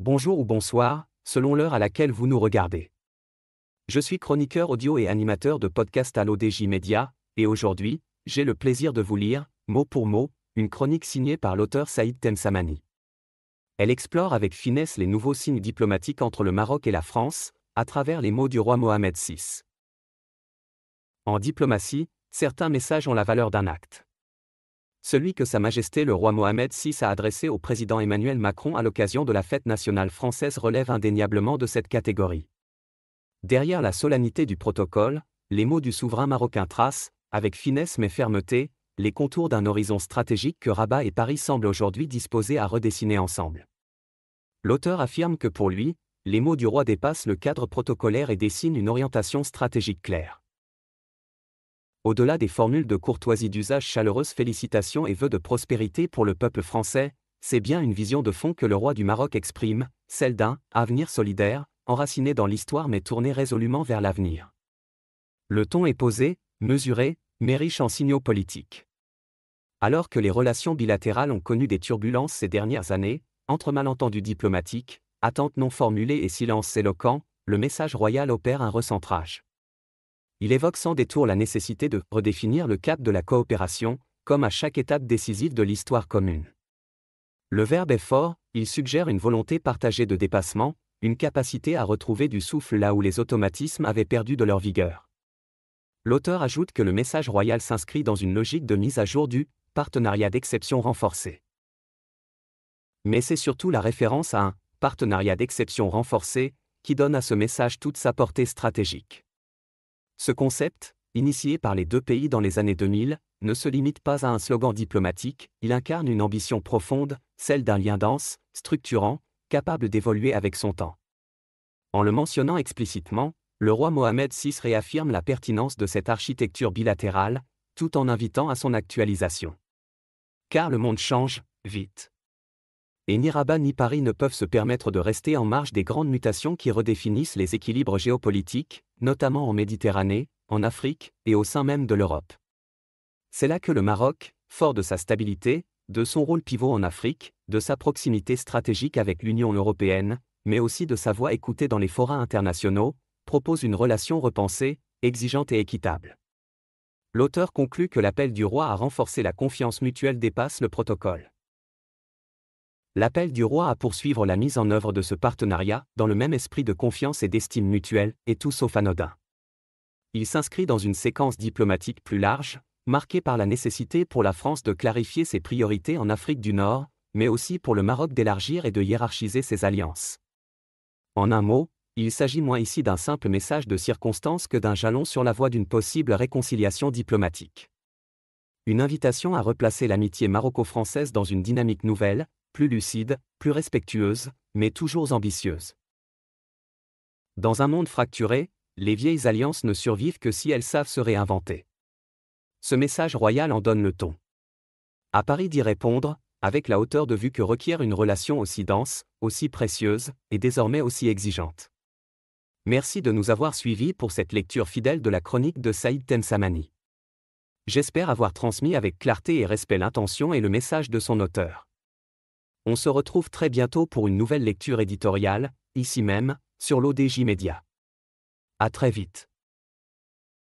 Bonjour ou bonsoir, selon l'heure à laquelle vous nous regardez. Je suis chroniqueur audio et animateur de podcast à l'ODJ Média, et aujourd'hui, j'ai le plaisir de vous lire, mot pour mot, une chronique signée par l'auteur Saïd Temsamani. Elle explore avec finesse les nouveaux signes diplomatiques entre le Maroc et la France, à travers les mots du roi Mohamed VI. En diplomatie, certains messages ont la valeur d'un acte. Celui que Sa Majesté le roi Mohamed VI a adressé au président Emmanuel Macron à l'occasion de la fête nationale française relève indéniablement de cette catégorie. Derrière la solennité du protocole, les mots du souverain marocain tracent, avec finesse mais fermeté, les contours d'un horizon stratégique que Rabat et Paris semblent aujourd'hui disposés à redessiner ensemble. L'auteur affirme que pour lui, les mots du roi dépassent le cadre protocolaire et dessinent une orientation stratégique claire. Au-delà des formules de courtoisie d'usage, chaleureuses félicitations et vœux de prospérité pour le peuple français, c'est bien une vision de fond que le roi du Maroc exprime, celle d'un avenir solidaire, enraciné dans l'histoire mais tourné résolument vers l'avenir. Le ton est posé, mesuré, mais riche en signaux politiques. Alors que les relations bilatérales ont connu des turbulences ces dernières années, entre malentendus diplomatiques, attentes non formulées et silences éloquents, le message royal opère un recentrage. Il évoque sans détour la nécessité de redéfinir le cap de la coopération, comme à chaque étape décisive de l'histoire commune. Le verbe est fort, il suggère une volonté partagée de dépassement, une capacité à retrouver du souffle là où les automatismes avaient perdu de leur vigueur. L'auteur ajoute que le message royal s'inscrit dans une logique de mise à jour du partenariat d'exception renforcé. Mais c'est surtout la référence à un partenariat d'exception renforcé qui donne à ce message toute sa portée stratégique. Ce concept, initié par les deux pays dans les années 2000, ne se limite pas à un slogan diplomatique, il incarne une ambition profonde, celle d'un lien dense, structurant, capable d'évoluer avec son temps. En le mentionnant explicitement, le roi Mohamed VI réaffirme la pertinence de cette architecture bilatérale, tout en invitant à son actualisation. Car le monde change, vite. Et ni Rabat ni Paris ne peuvent se permettre de rester en marge des grandes mutations qui redéfinissent les équilibres géopolitiques, notamment en Méditerranée, en Afrique et au sein même de l'Europe. C'est là que le Maroc, fort de sa stabilité, de son rôle pivot en Afrique, de sa proximité stratégique avec l'Union européenne, mais aussi de sa voix écoutée dans les forats internationaux, propose une relation repensée, exigeante et équitable. L'auteur conclut que l'appel du roi à renforcer la confiance mutuelle dépasse le protocole. L'appel du roi à poursuivre la mise en œuvre de ce partenariat, dans le même esprit de confiance et d'estime mutuelle, est tout sauf anodin. Il s'inscrit dans une séquence diplomatique plus large, marquée par la nécessité pour la France de clarifier ses priorités en Afrique du Nord, mais aussi pour le Maroc d'élargir et de hiérarchiser ses alliances. En un mot, il s'agit moins ici d'un simple message de circonstance que d'un jalon sur la voie d'une possible réconciliation diplomatique. Une invitation à replacer l'amitié maroco-française dans une dynamique nouvelle, plus lucide, plus respectueuse, mais toujours ambitieuse. Dans un monde fracturé, les vieilles alliances ne survivent que si elles savent se réinventer. Ce message royal en donne le ton. À Paris d'y répondre, avec la hauteur de vue que requiert une relation aussi dense, aussi précieuse, et désormais aussi exigeante. Merci de nous avoir suivis pour cette lecture fidèle de la chronique de Saïd Temsamani. J'espère avoir transmis avec clarté et respect l'intention et le message de son auteur. On se retrouve très bientôt pour une nouvelle lecture éditoriale, ici même, sur l'ODJ Média. À très vite.